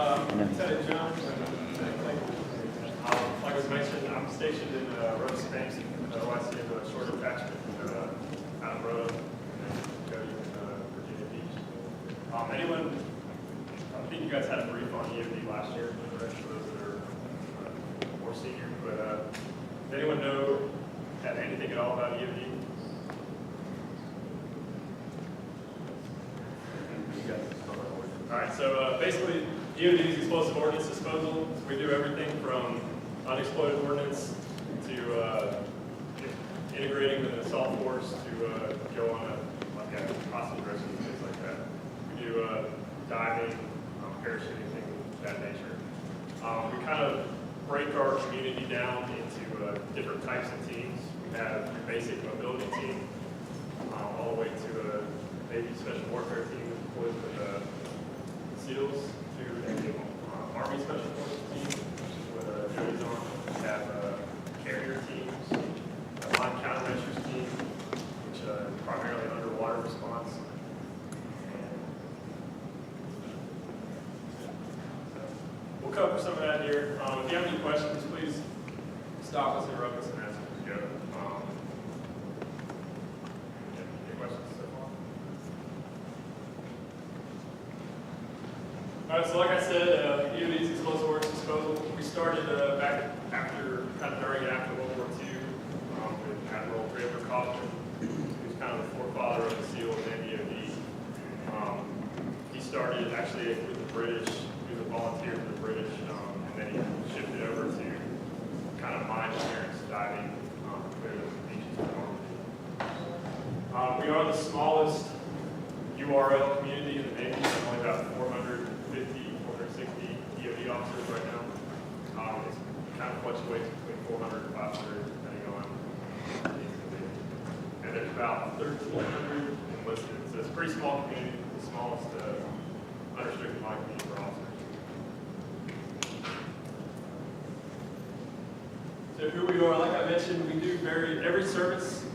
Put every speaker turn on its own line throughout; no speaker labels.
Lieutenant Jones, like I was mentioned, I'm stationed in Rhoda Spanks, otherwise in a short attachment out of Rhoda, and then go to Virginia Beach. Anyone, I think you guys had a brief on EOD last year, for those that are more senior, but does anyone have anything at all about EOD? All right, so basically, EOD is explosive ordnance disposal. We do everything from unexploded ordnance to integrating with an assault force to go on a hostage rescue, things like that. We do diving, parachuting, things of that nature. We kind of break our community down into different types of teams. We have your basic mobility team, all the way to a Navy Special Warfare team that's deployed with SEALs, to Army Special Forces team, which is what Joey's on. We have carrier teams, a line countermeasures team, which is primarily underwater response. And so we'll cover some of that here. If you have any questions, please stop us, interrupt us, and ask as we go. Any questions so far? All right, so like I said, EOD is explosive ordnance disposal. We started back after, kind of during and after World War II with Admiral Draper Kaufman, who's kind of the forefather of the SEALs and EOD. He started actually with the British. He was a volunteer for the British, and then he shifted over to kind of mine clearance, diving, clear the beaches of Normandy. We are the smallest URL community in the Navy. There's only about 460 EOD officers right now. It kind of fluctuates between 400 and 500 depending on the needs of the Navy. And there's about 1,300 enlisted. So it's a pretty small community, the smallest unrestricted line community for officers. So who we are, like I mentioned, we do every service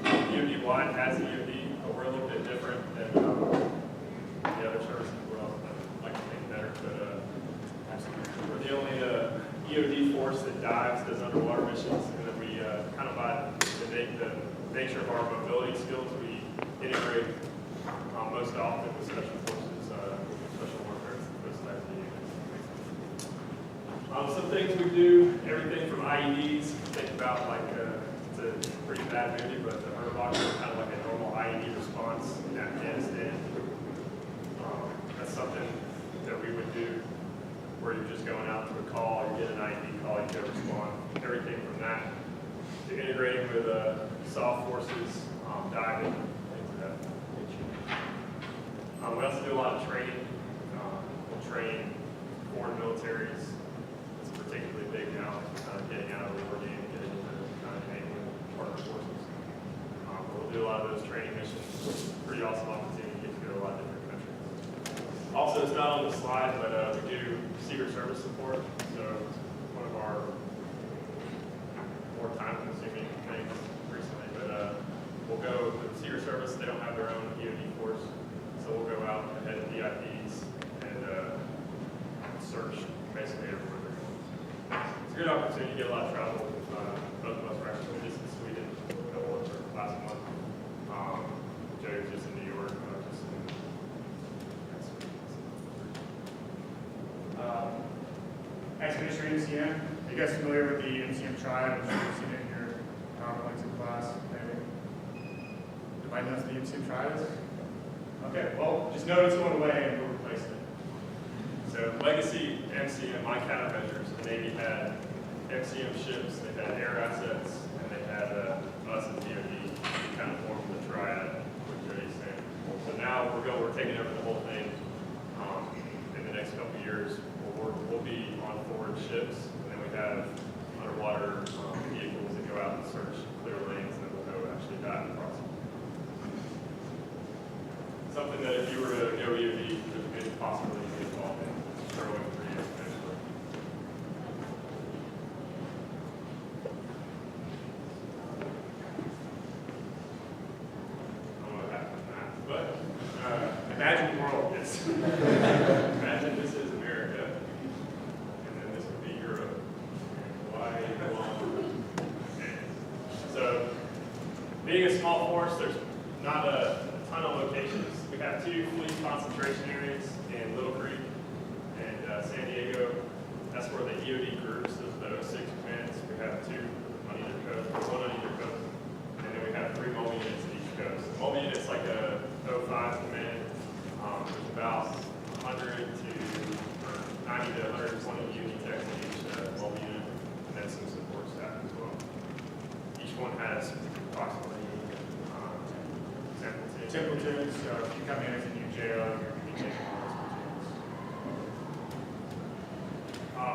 EOD-wide has EOD, but we're a little bit different than the other services. We're the only EOD force that dives, does underwater missions, and then we kind of by the nature of our mobility skills, we integrate most often with special forces, special warfare, those types of units. Some things we do, everything from IEDs, think about like, it's a pretty bad movie, but the Murdoch is kind of like a normal IED response in Afghanistan. That's something that we would do where you're just going out to a call, you get an IED call, you go respond. Everything from that to integrating with soft forces, diving, things of that nature. We also do a lot of training. We'll train foreign militaries. It's particularly big now, kind of getting out of the war game, getting into kind of enabling partner forces. We'll do a lot of those training missions. It's a pretty awesome opportunity to get to go to a lot of different countries. Also, it's not on the slide, but we do Secret Service support. So one of our more time-consuming things recently, but we'll go with the Secret Service. They don't have their own EOD force, so we'll go out ahead of DIPs and search basically everywhere they're going. It's a good opportunity to get a lot of travel. Both of us were actually just in Sweden last month. Joey was just in New York.
Expeditionary MCM. Are you guys familiar with the MCM triad? I'm sure you've seen it in your PowerPoints in class, maybe. Anybody knows what the MCM triad is? Okay, well, just know it's going away and we'll replace it.
So legacy MCM, my countermeasures, the Navy had MCM ships, they had air assets, and they had us as DOD. We kind of formed the triad with Joey's saying. So now we're taking over the whole thing in the next couple of years. We'll be on forward ships, and then we have underwater vehicles that go out and search clear lanes, and then we'll go actually dive across them. Something that if you were to go EOD, there's a good possibility to get involved in. Throwing for you eventually. I don't know what happened with that, but imagine the world, yes. Imagine this is America. Force, there's not a ton of locations. We have 2 fleet concentration areas in Little Creek and San Diego. That's where the EOD groups, those are the 06 commands. We have 2 on either coast, or 1 on either coast. And then we have 3 mobile units at each coast. The mobile unit's like a 05 command. There's about 100 to, or 90 to 120 EOD techs in each mobile unit, and then some support staff as well. Each one has approximately
Temple tunes, so if you come in as a new JO, you're going to be taking all those platoons.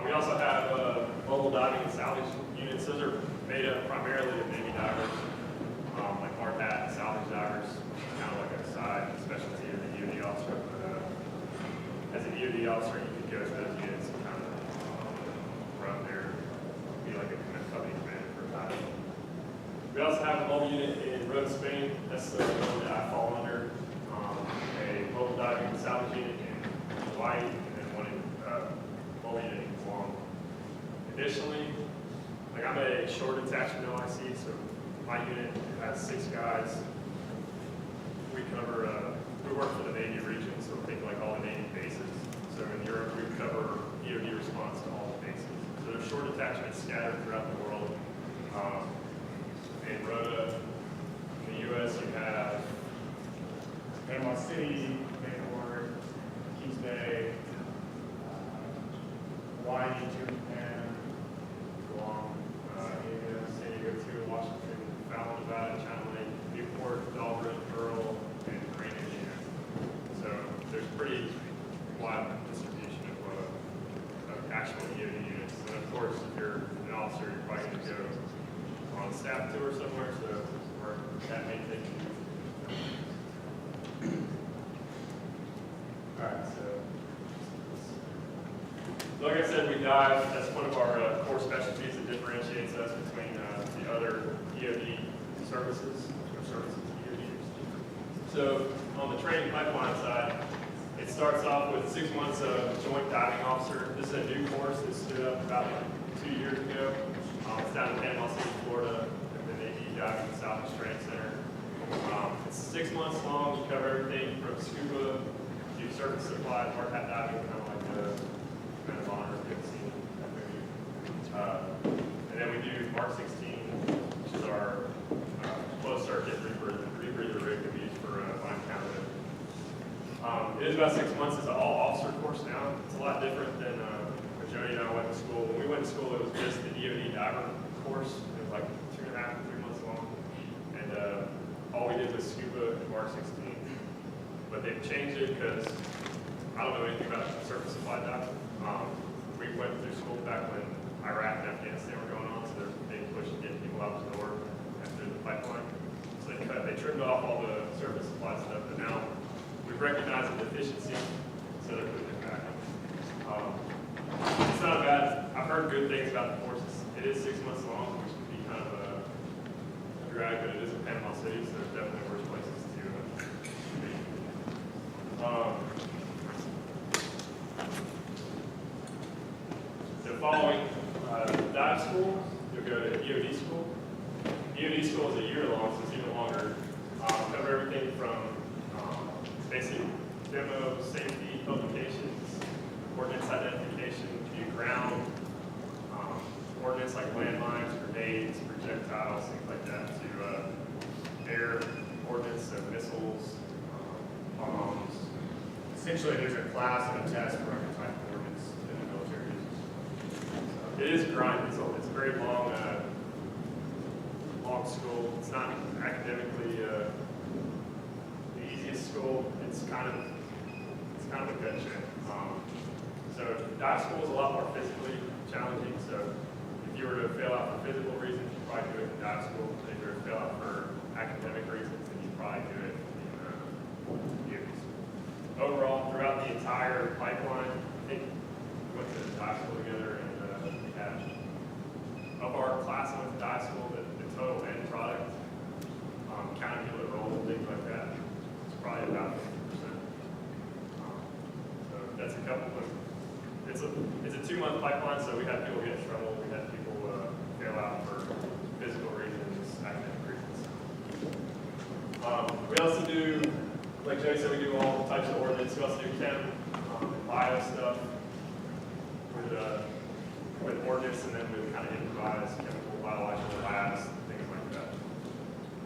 We also have mobile diving and salvage units. Those are made up primarily of Navy divers, like hard hat, salvage divers, kind of like a side specialty of the EOD officer. But as an EOD officer, you could go to those units and kind of run there, be like a company commander for a dive. We also have a mobile unit in Rhodes, Spain. That's the one that I fall under. A mobile diving and salvage unit in Hawaii, and then one in mobile unit in Guam. Additionally, like I'm a short detachment LIC, so my unit has 6 guys. We cover, we work for the Navy region, so we think like all the Navy bases. So in Europe, we cover EOD response to all the bases. So there's short detachments scattered throughout the world. In Rota, in the U.S., you have
Panama City, Bayport, Keys Bay, Hawaii, Japan,
Guam, San Diego, 2, Washington, Fallon, Nevada, China Lake, Newport, Dahlgren, Pearl, and Crane, Indiana. So there's pretty wide distribution of actual EOD units. And of course, if you're an officer, you're probably going to go on a staff tour somewhere, so where that may take you. All right, so like I said, we dive. That's one of our core specialties that differentiates us between the other EOD services, or services EOD. So on the training pipeline side, it starts off with 6 months of joint diving officer. This is a new course that stood up about 2 years ago. It's down in Panama City, Florida, at the Navy Diving and Salvage Training Center. It's 6 months long. You cover everything from scuba to surface supply, hard hat diving, kind of like the kind of honor you've seen that movie. And then we do Mark 16, which is our closed circuit rebreather rig that we use for mine counter. It is about 6 months. It's an all-officer course now. It's a lot different than when Jody and I went to school. When we went to school, it was just the EOD diver course. It was like 2.5 to 3 months long. And all we did was scuba and Mark 16. But they've changed it because I don't know anything about surface supply diving. We went through school back when Iraq and Afghanistan were going on, so they're being pushed to get people out the door after the pipeline. So they trimmed off all the surface supply stuff, but now we've recognized the deficiency, so they're putting it back. It's not bad. I've heard good things about the courses. It is 6 months long, which can be kind of a drag, but it is in Panama City, so there's definitely worse places to be. So following dive school, you'll go to EOD school. EOD school is a year long, so it's even longer. Cover everything from basic demo, safety, publications, ordnance identification, to ground, ordnance like landmines, grenades, projectiles, things like that, to air ordnance, so missiles, bombs.
Essentially, there's a class and a test for every type of ordnance in the military uses.
It is a grind. It's a very long, long school. It's not academically the easiest school. It's kind of a gut check. So dive school is a lot more physically challenging. So if you were to fail out for physical reasons, you'd probably do it in dive school. If you were to fail out for academic reasons, then you'd probably do it in years. Overall, throughout the entire pipeline, I think we went to the dive school together, and we had, of our class that went to dive school, the total end product, counting people that rolled and things like that, it's probably about 50%. So that's a couple of, it's a 2-month pipeline, so we had people get in trouble, we had people fail out for physical reasons, academic reasons. We also do, like Jay said, we do all types of ordnance. We also do chem and bio stuff with ordnance, and then with kind of improvised chemical, biological labs, things like that.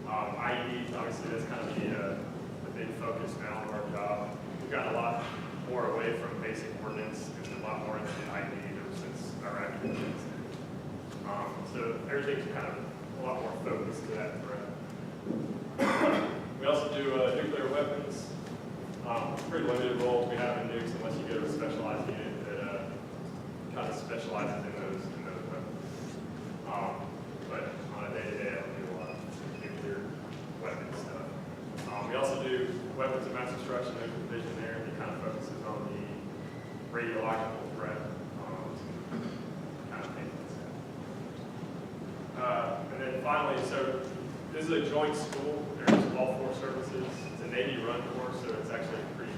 IEDs, obviously, that's kind of the big focus now of our job. We've gotten a lot more away from basic ordnance and a lot more into the IED ever since Iraq. So everything's kind of a lot more focused to that threat. We also do nuclear weapons. Pretty limited roles we have in nukes unless you go to a specialized unit that kind of specializes in those weapons. But on a day-to-day, I don't do a lot of nuclear weapons stuff. We also do weapons of mass destruction. There's a division there that kind of focuses on the radiological threat, kind of thing. And then finally, so this is a joint school. There's all 4 services. It's a Navy-run course, so it's actually pretty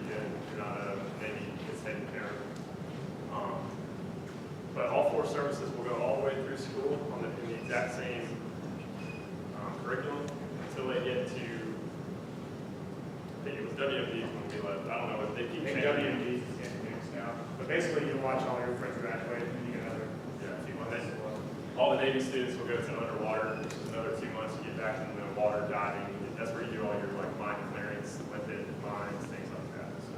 good. You're not a Navy gets taken care of. But all 4 services will go all the way through school in the exact same curriculum until they get to, I think it was WMDs when we left. I don't know if they keep changing.
WMDs is in nukes now. But basically, you'll watch all your friends graduate, and then you get another few months.
All the Navy students will go to underwater, which is another 2 months to get back in the water diving. That's where you do all your like mine clearance, limpet mines, things like that. So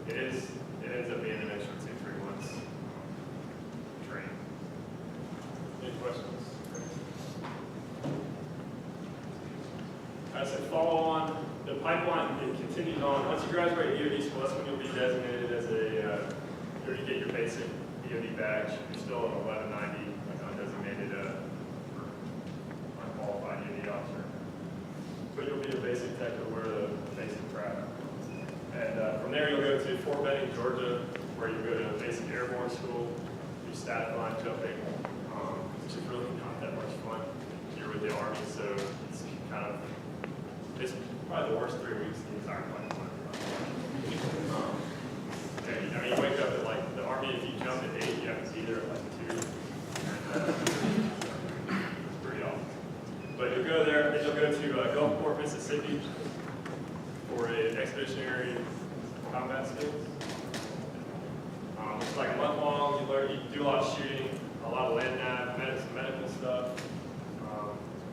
it ends up being an extra 2-3 months training. Any questions? As I follow on, the pipeline it continues on. Once you graduate EOD school, that's when you'll be designated as you get your basic EOD badge. You're still an 1190, like undesignated unqualified EOD officer. But you'll be a basic tech to wear the basic crap. And from there you'll go to Fort Benning, Georgia, where you go to basic airborne school, do static line jumping, which is really not that much fun. You're with the Army, so it's probably the worst 3 weeks of the entire pipeline. I mean, you wake up at like the Army, if you jump at 8, you have to be there at like 2. It's pretty awful. But you'll go there, then you'll go to Gulfport, Mississippi for an expeditionary combat skills. It's like a month long. You do a lot of shooting, a lot of land nav, medical stuff.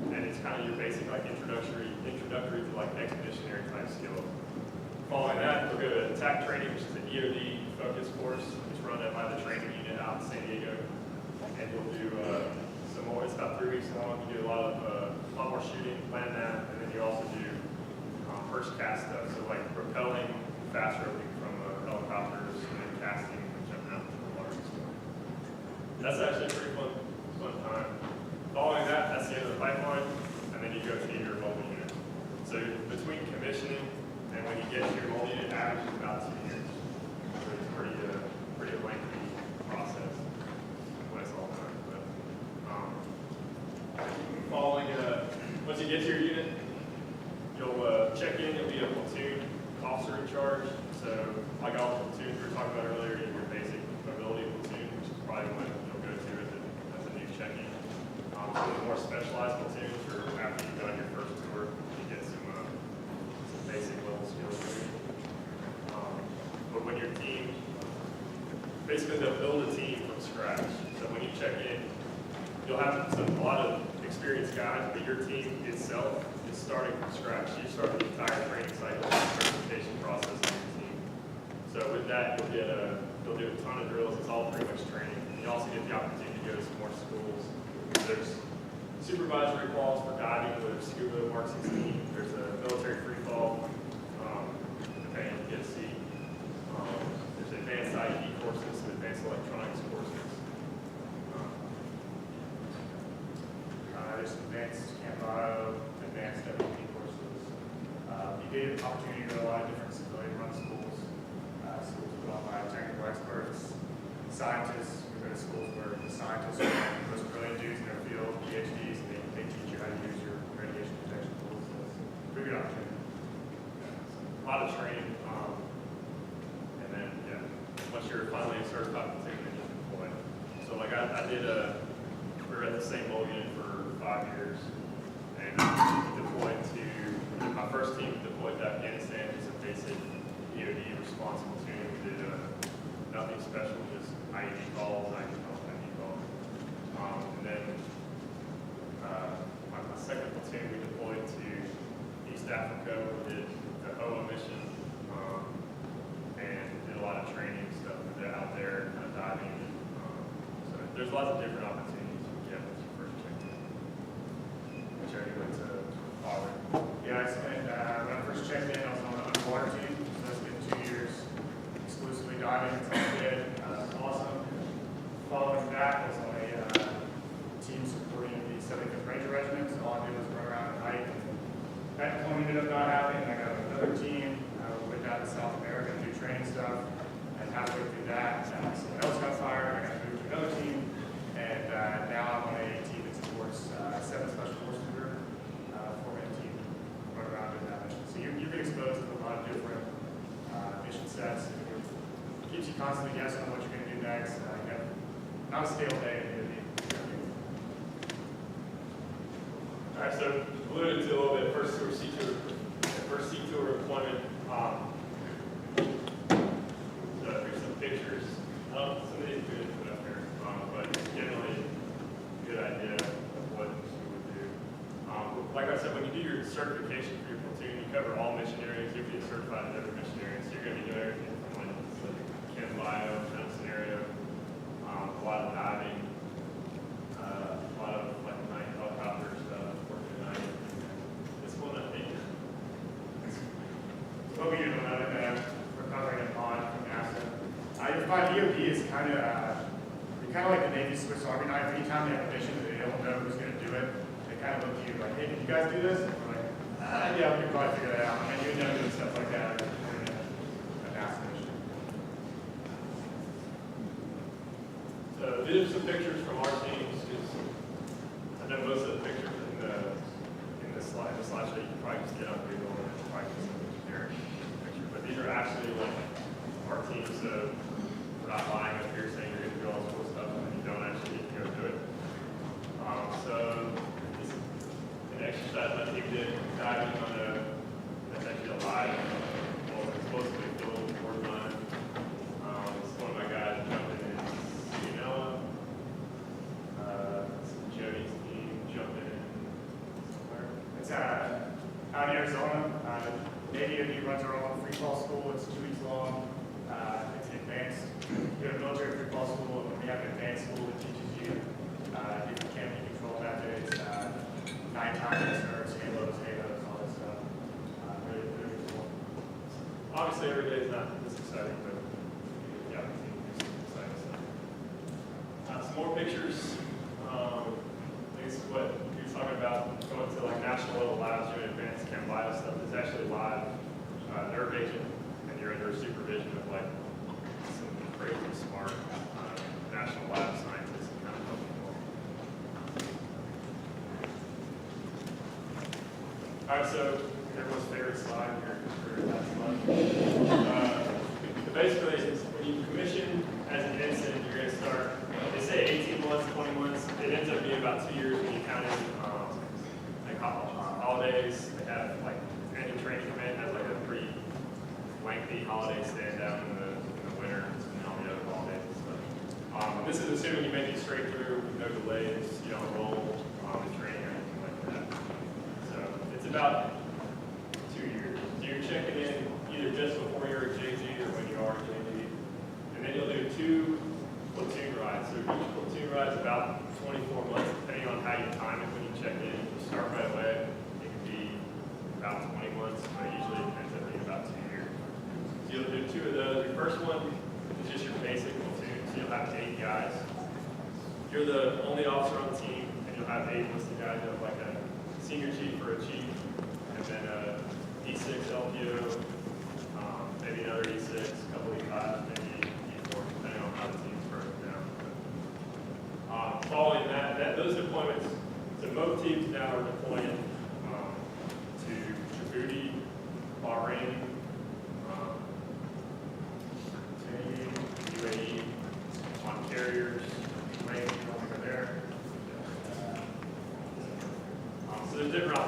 And it's kind of your basic like introductory to like expeditionary type skills. Following that, you'll go to attack training, which is an EOD focus course. It's run by the training unit out in San Diego. And you'll do some more. It's about 3 weeks long. You do a lot more shooting, land nav, and then you also do first cast stuff. So like propelling, fast roping from helicopters, and then casting and jumping out into the water. That's actually a pretty fun time. Following that, that's the end of the pipeline, and then you go to your mobile unit. So between commissioning and when you get to your mobile unit, average is about 2 years. So it's pretty lengthy process when it's all done. But once you get to your unit, you'll check in. You'll be a platoon officer in charge. So like all the platoons we were talking about earlier, you have your basic mobility platoon, which is probably what you'll go to as a new check-in. Some of the more specialized platoons, or after you've done your first tour, you get some basic level skills. But when your team, basically they'll build a team from scratch. So when you check in, you'll have a lot of experienced guys, but your team itself is starting from scratch. You start the entire training cycle, certification process on your team. So with that, you'll do a ton of drills. It's all pretty much training. And you also get the opportunity to go to some more schools. There's supervisory quals for diving, there's scuba, Mark 16, there's a military free fall, depending on the PSC. There's advanced IED courses, and advanced electronics courses.
There's some advanced camp bio, advanced WP courses. You get an opportunity to go to a lot of different civilian-run schools. Schools put on by technical experts, scientists. We go to schools where the scientists are the most brilliant dudes in their field, PhDs, and they teach you how to use your radiation protection tools. So it's a pretty good opportunity.
A lot of training, and then once you're finally a certified platoon, then you deploy. So like I did we were at the same mobile unit for 5 years, and deployed to, my first team deployed to Afghanistan, just a basic EOD response platoon. We did nothing special, just IED calls, IED calls. And then my second platoon, we deployed to East Africa. We did the HOA mission, and did a lot of training stuff out there, kind of diving. So there's lots of different opportunities you get once you first check in. Which already went to Pollard.
Yeah, I spent, when I first checked in, I was on the underwater team, so I spent 2 years exclusively diving. It's all good. Awesome. Following that was on a team supporting the 75th Ranger Regiment, so all I did was run around and hike. That deployment ended up not happening. I got another team. We went down to South America to do training stuff, and halfway through that, someone else got fired. I got moved to another team, and now I'm on a team that supports 7th Special Forces Group, 4-man team, run around doing that mission. So you've been exposed to a lot of different mission sets. It keeps you constantly guessing on what you're going to do next. You have not a stale day in the EOD.
All right, so alluded to a little bit, first sea tour deployment. So here's some pictures. Some of these we didn't put up here, but generally a good idea of what you would do. Like I said, when you do your certification for your platoon, you cover all mission areas. You'll get certified in every mission area, so you're going to be doing everything from like chem bio, kind of scenario, a lot of diving, a lot of like night helicopter stuff, working at night. This one, I think.
What we do about it, we're covering a pod from NASA. You'll find EOD is kind of like the Navy Swiss Army knife. Anytime they have a mission that they don't know who's going to do it, they kind of look to you like, hey, can you guys do this? And we're like, yeah, we can probably figure that out. I mean, you would never do stuff like that during a NASA mission.
So these are some pictures from our teams. I know most of the pictures in the slideshow you can probably just get on Google and it's probably just a generic picture. But these are actually like our teams. So we're not lying up here saying you're going to do all this cool stuff and then you don't actually get to go do it. So this is an exercise my team did diving on that's actually a live, well, it's supposedly filmed board line. It's one of my guys jumping in Sienella. Jody's team jumping in somewhere.
It's out in Arizona. Navy EOD runs our own free fall school. It's 2 weeks long. It's an advanced, you have a military free fall school, and we have an advanced school that teaches you different camping control methods, nighttime research, halos, all that stuff. Really, really cool.
Obviously, every day is not this exciting, but the opportunity to do some exciting stuff. Some more pictures. This is what he was talking about, going to like national level labs, doing advanced chem bio stuff. It's actually live nerve agent, and you're under supervision of like some crazy smart national lab scientists and kind of helping you. All right, so everyone's favorite slide here. Basically, when you commission as an ensign, you're going to start, they say 18 months, 20 months. It ends up being about 2 years when you count in like holidays. They have like any training command has like a pretty lengthy holiday stand down in the winter and all the other holidays and stuff. This is assuming you make it straight through with no delays, you don't roll in training or anything like that. So it's about 2 years. So you're checking in either just before you're a JG or when you are a JG. And then you'll do 2 platoon rides. So each platoon ride is about 24 months, depending on how you time it when you check in. If you start right away, it can be about 20 months, but usually it ends up being about 2 years. So you'll do 2 of those. Your first one is just your basic platoon. So you'll have 8 guys. You're the only officer on the team, and you'll have 8 enlisted guys. You'll have like a senior chief or a chief, and then a E6 LPO, maybe another E6, a couple E5s, maybe E4, depending on how the team's broken down. Following that, those deployments, so both teams now are deploying to Djibouti, Bahrain, UAE, on carriers, range over there. So there's different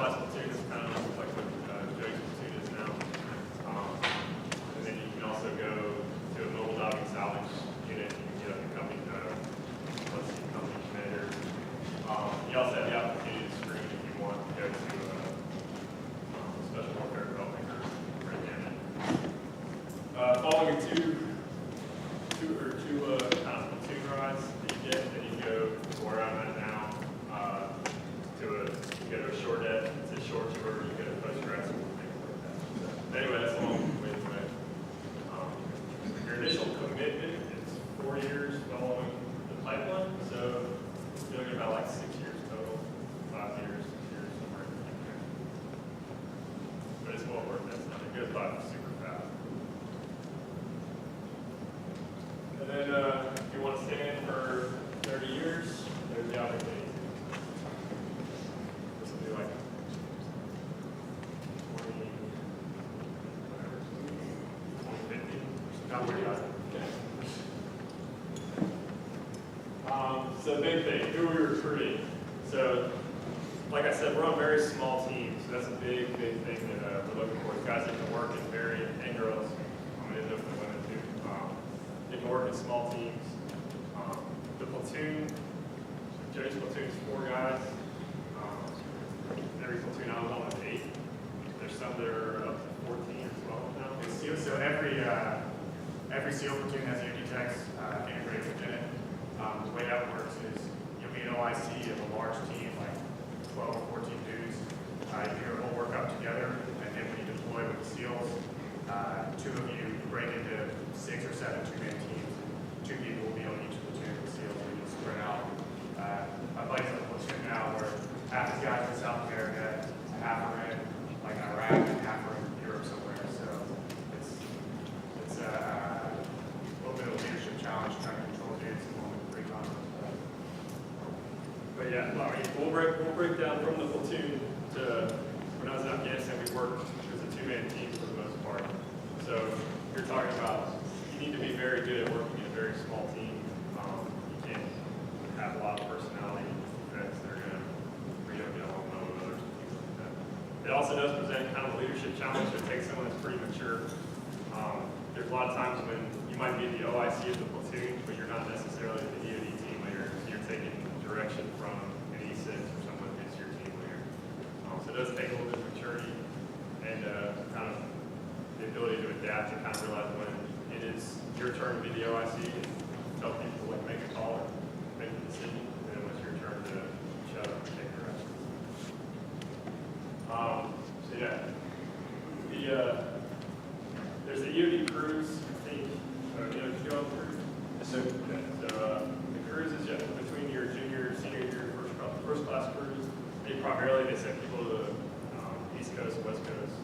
specialized platoon is kind of like what Joey's platoon is now. And then you can also go to a mobile diving salvage unit. You can get up to company, let's see, company commander. You also have the opportunity to screen if you want to go to special warfare development group right there. Following two kind of platoon rides that you get, then you go to where I'm at now, you go to a short ed, it's a short tour, you go to post-grad school, things like that. So, anyway, that's a long way away. Your initial commitment is 4 years following the pipeline, so you're looking at about like 6 years total, 5 years, 6 years, somewhere in there. But it's well worth it. It goes by super fast. And then if you want to stay in for 30 years, there's the opportunity. This will be like 20, whatever, 2050.
Not worried about it.
So big thing, who are we recruiting? So, like I said, we're on very small teams. So that's a big thing that we're looking for. Guys that can work in and girls, it is open to women too. They can work in small teams. The platoon, Joey's platoon is 4 guys. Every platoon I was on was 8. There's some that are up to 14 as well now.
So every SEAL platoon has EOD techs integrated within it. The way that works is you'll be an OIC of a large team, like 12 or 14 dudes. You do your whole work up together, and then when you deploy with the SEALs, 2 of you break into 6 or 7 two-man teams. 2 people will be on each platoon with SEALs, and you'll spread out. My buddy's in a platoon now where half his guys are in South America, half are in like Iraq, and half are in Europe somewhere. So it's a little bit of a leadership challenge trying to control dudes along with the recon.
But yeah, I mean, we'll break down from the platoon to when I was in Afghanistan, we worked as a 2-man team for the most part. So you're talking about you need to be very good at working in a very small team. You can't have a lot of personality defects that are going to get along well with others and things like that. It also does present kind of a leadership challenge to take someone that's pretty mature. There's a lot of times when you might be the OIC of the platoon, but you're not necessarily the EOD team leader. You're taking direction from an E6 or someone who's your team leader. So it does take a little bit of maturity and kind of the ability to adapt and kind of realize when it is your turn to be the OIC and tell people like make a call or make a decision, and then when it's your turn to shut up and take direction. So yeah, there's the EOD cruise. I think you know if you go on cruise.
Yes, sir.
Okay, so the cruise is just between your junior, senior year, first class cruise. They primarily send people to the East Coast, West Coast.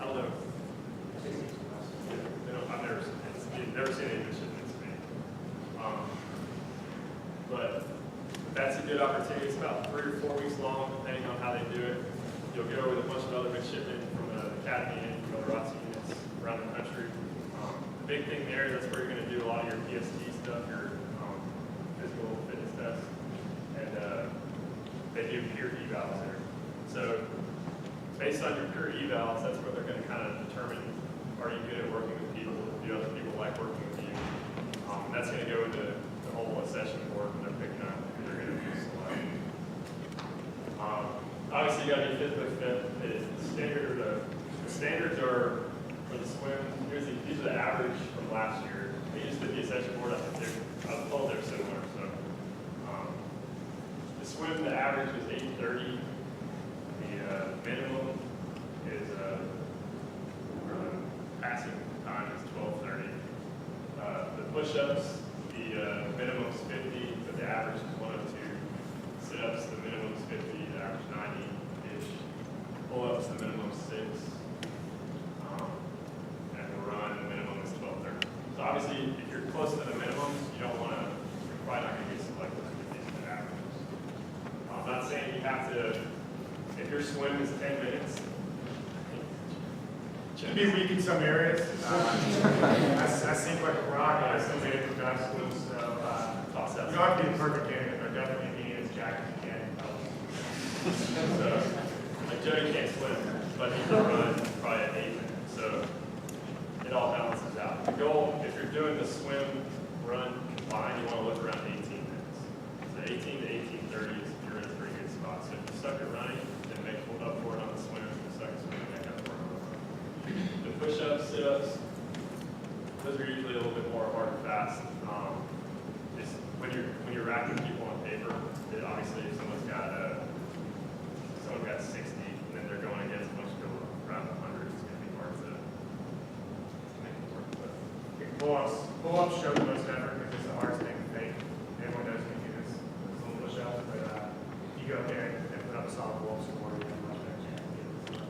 I don't know. Yeah, they don't, I've never seen any shipments made. But that's a good opportunity. It's about 3 or 4 weeks long, depending on how they do it. You'll go with a bunch of other midshipmen from the academy and from other ROTC units around the country. The big thing there, that's where you're going to do a lot of your PST stuff, your physical fitness tests, and they do peer evals there. So based on your peer evals, that's where they're going to kind of determine, are you good at working with people? Do other people like working with you? That's going to go into the whole accession board when they're picking up who they're going to select. Obviously, you got to be physically fit. The standards are for the swim. These are the average from last year. They just did the accession board. I was told they're similar. So the swim, the average was 8:30. The minimum is passing time is 12:30. The push-ups, the minimum is 50, but the average is 102. Sit-ups, the minimum is 50, the average 90-ish. Pull-ups, the minimum is 6. And the run, the minimum is 12:30. So obviously, if you're close to the minimums, you don't want to. You're probably not going to get selected with these averages. I'm not saying you have to. If your swim is 10 minutes.
Should be weak in some areas. I sink like a rock, and I still made it for dive school. So you don't have to be the perfect candidate, but definitely be as jacked as you can.
So Jody can't swim, but he can run probably at 8 minutes. So it all balances out. The goal, if you're doing the swim, run combined, you want to look around 18 minutes. So 18 to 18:30 is you're in a pretty good spot. So if you suck at running, then make up for it on the swim. If you suck at swimming, make up for it on the run. The push-ups, sit-ups, those are usually a little bit more hard and fast. Just when you're racking people on paper, obviously if someone's got 60, and then they're going against a bunch of people around 100, it's going to be hard to make it work. But
Pull-ups show the most effort because it's the hardest thing to make. Everyone knows you can do this little push-ups, but you go there and put up a solid pull-up score, you have a much better chance to get this.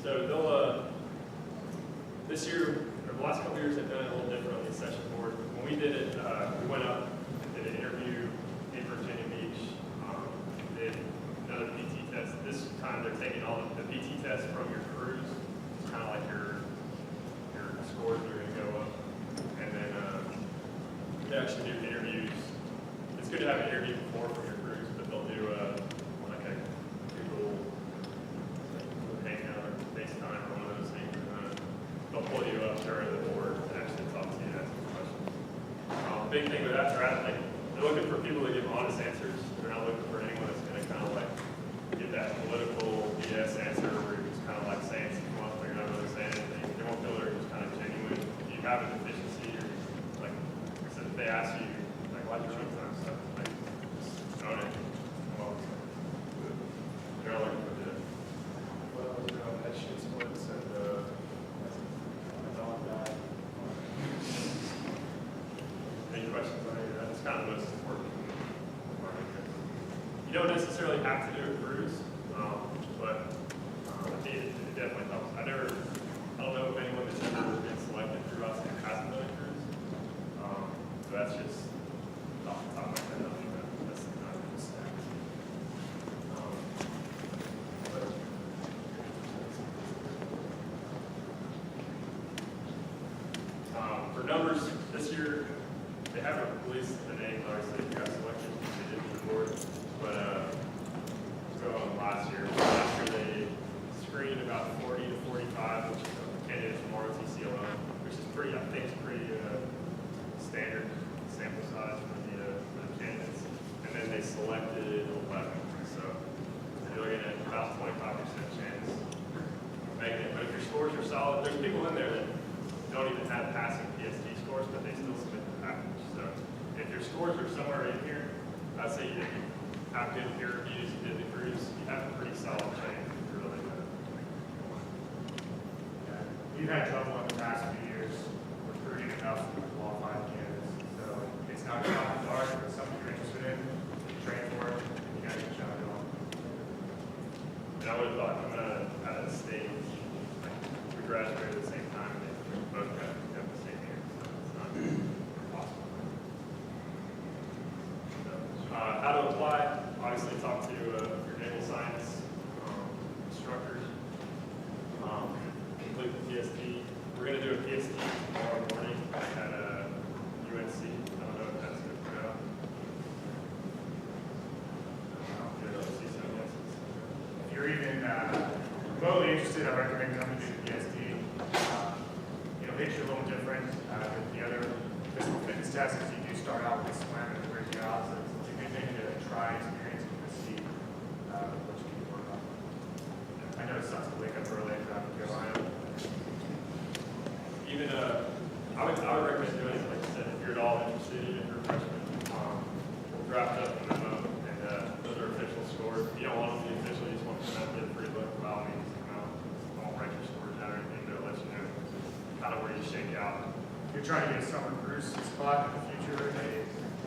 So they'll this year, or the last couple of years, they've done it a little different on the session board. When we did it, we went up and did an interview in Virginia Beach. Did another PT test. This time they're taking all the PT tests from your cruise. It's kind of like your scores are going to go up, and then they actually do interviews. It's good to have an interview before from your cruise, but they'll do like a Google Hangout or FaceTime or one of those things. They'll pull you up during the board and actually talk to you and ask you questions. The big thing with that, they're looking for people that give honest answers. They're not looking for anyone that's going to kind of like give that political BS answer where you're just kind of like saying some fluff, but you're not really saying anything. They won't feel they're just kind of genuine. If you have a deficiency, or like I said, if they ask you, like, why'd you run time stuff, like, just own it. Well, they're not looking for the, head shit splits and, any questions on any of that? It's kind of the most important part of it. You don't necessarily have to do a cruise, but I think it definitely helps. I don't know of anyone that's ever been selected through us that hasn't done a cruise. So that's just off the top of my head. I don't think that's not a good stat. For numbers, this year, they haven't released the names, obviously, if you got selected, they did for the board, but let's go on last year. Last year, they screened about 40 to 45, which is candidates from ROTC alone, which is pretty, I think, pretty standard sample size for the candidates. And then they selected 11, so you're looking at about 25% chance of making it. But if your scores are solid, there's people in there that don't even have passing PST scores, but they still submit the package. So if your scores are somewhere in here, I'd say you have good peer reviews, you did the cruise, you have a pretty solid chance to really good.
Yeah. We've had trouble in the past few years recruiting enough qualified candidates, so it's not a shot in the dark, but something you're interested in, train for it, and you got a good shot at all.
And I would have thought coming out of the state, like, we graduated at the same time, and they both got the same year, so it's not possible. So, how to apply, obviously talk to your naval science instructors, complete the PST. We're going to do a PST tomorrow morning at UNC. I don't know if that's good for now.
If you're even remotely interested, I recommend coming to the PST. Makes you a little different than the other physical fitness tests, because you do start out with swim and where's your odds. So it's a good thing to try experience and to see what you can work on. I know it sucks to wake up early and drive to Carolina.
Even I would recommend doing it, like I said, if you're at all interested, even if you're a freshman, we'll draft up a memo, and those are official scores. If you don't want them to be official, you just want to come out with a free look, by all means, come out. Don't write your scores down or anything, they'll let you know kind of where you shake out.
If you're trying to get a summer cruise spot in the future,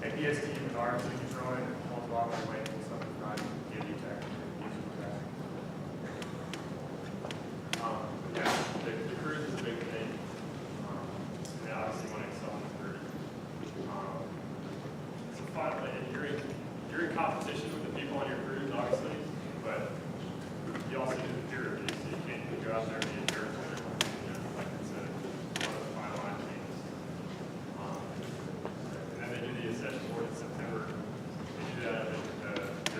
a PST with our team controlling it holds a lot more weight than something not give you tech.
Yeah, the cruise is a big thing. And obviously want to excel in the cruise. It's a fun thing. You're in competition with the people on your cruise, obviously, but you also do the peer review, so you can't even go out there and be a jerk. Like it's one of the finalized things. And then they do the accession board in September. They do that at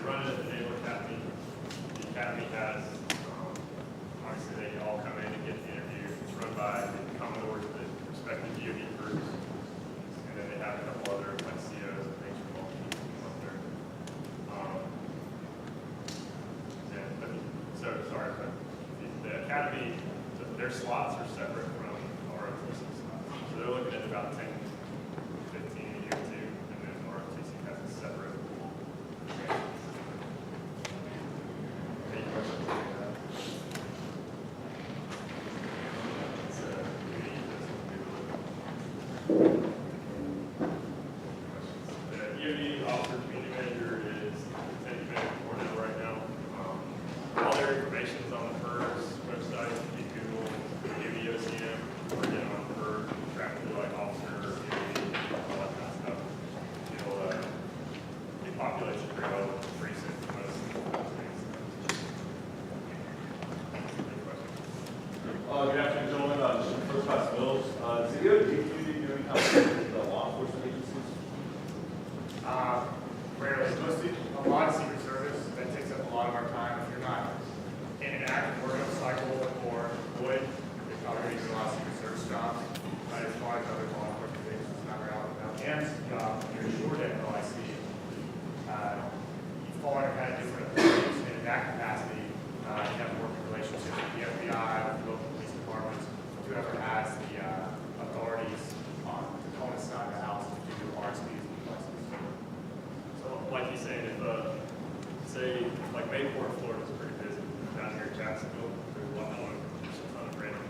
SAM's job, when you're short at OIC, you fall under kind of different authorities, and in that capacity, you have working relationships with the FBI, with local police departments, whoever has the authorities on the component side of the house to do RSPs and places.
So like he's saying, if, say, like Mayport, Florida is pretty busy. Down here in Jacksonville, there's a lot of random.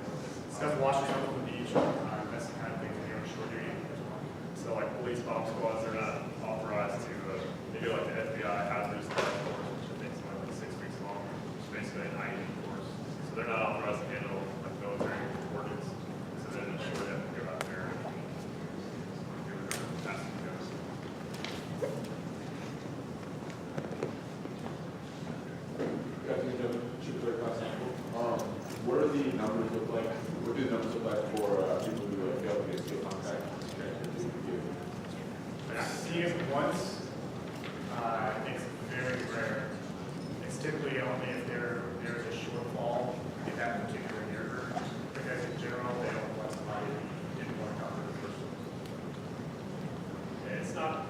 Stuff washes up on the beach, that's the kind of thing that you're on shore duty.
So like police bomb squads, they're not authorized to, they do like the FBI hazardous task force, which I think is only like 6 weeks long, which is basically an IED course. So they're not authorized to handle like military ordnance. So then the shore have to go out there and do whatever task it goes.
What are the numbers look like? What do the numbers look like for people who fail to get steel contact?
I've seen it once. It's very rare. It's typically only if there's a shortfall in that particular year, because in general, they don't want somebody who didn't want to come to the first one.
And it's not,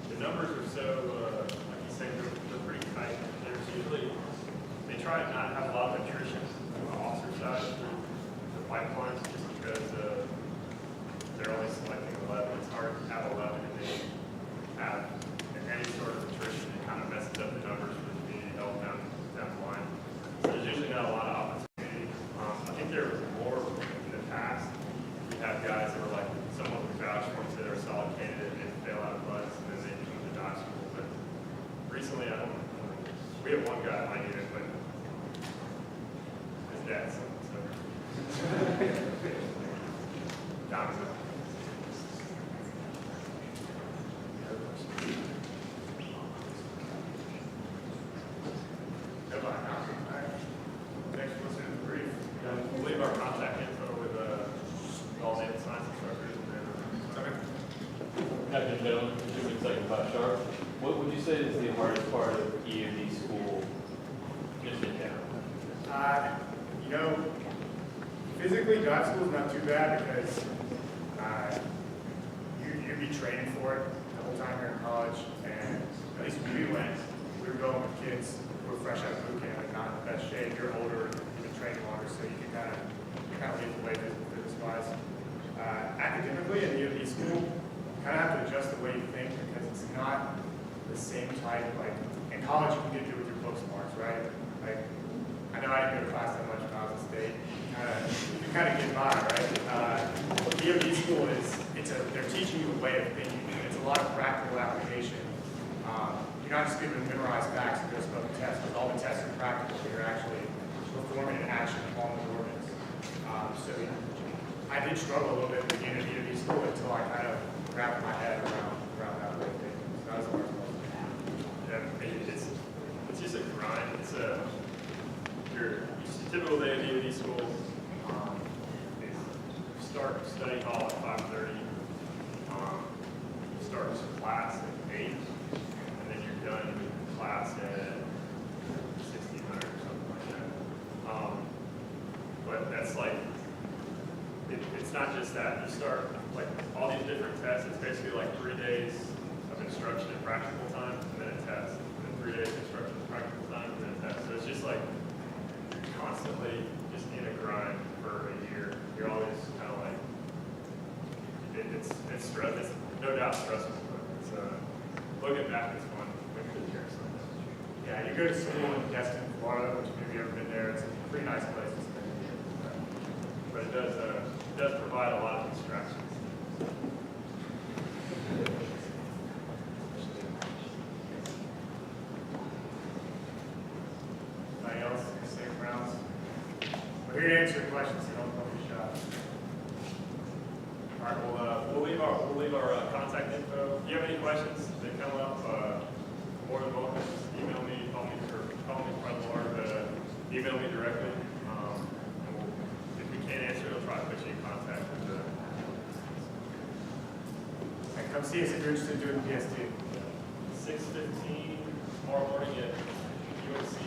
the numbers are so, like you said, they're pretty tight. There's usually, they try to not have a lot of attrition on the officer side through the pipelines just because they're only selecting 11. It's hard to have 11 and they have any sort of attrition. It kind of messes up the numbers for the community health down the line. So there's usually not a lot of opportunity. I think there was more in the past. We had guys that were like, someone would vouch for them, say they're a solid candidate, and they fail out of butts, and then they come to doc school. But recently, I don't know. We have one guy in my unit, but his dad's so. Down to
Thanks for listening to the brief.
we'll leave our contact info with all the science instructors and then.
Captain Jones, assuming second class sharp, what would you say is the hardest part of EOD school, just in general?
You know, physically, dive school is not too bad because you'd be training for it the whole time you're in college, and at least when we went, we were going with kids who were fresh out of boot camp and not in the best shape. You're older, you've been training longer, so you can kind of lead the way fitness-wise. Academically, at EOD school, you kind of have to adjust the way you think because it's not the same type. Like in college, you can get through with your book smarts, right? Like I know I didn't go to class that much when I was in state. You kind of get by, right? EOD school they're teaching you a way of thinking. It's a lot of practical application. You're not just given to memorize facts and go smoke a test, because all the tests are practical. You're actually performing an action on the ordinance. So I did struggle a little bit at the beginning of EOD school until I kind of wrapped my head around that way of thinking. So that was the hardest part.
Yeah, it's just a grind. It's your typical day at EOD school. You start study hall at 5:30. You start class at 8, and then you're done with class at 1600 or something like that. But that's like, it's not just that. You start like all these different tests. It's basically like 3 days of instruction and practical time, and then a test. And then 3 days of instruction and practical time, and then a test. So it's just like constantly just in a grind for a year. You're always kind of like, it's stress. It's no doubt stressful, but it's looking back, it's fun. When you're here, so.
Yeah, you go to school in Destin, Florida, which if you've ever been there, it's a pretty nice place to spend the year.
But it does provide a lot of distractions.
Anybody else? Safe rounds? We're here to answer your questions, so don't be shy.
All right, we'll leave our contact info. If you have any questions that come up, more than welcome. Just email me, call me or email me directly. If we can't answer, we'll try to put you in contact with
And come see us if you're interested in doing PSD.
6:15 tomorrow morning at UNC.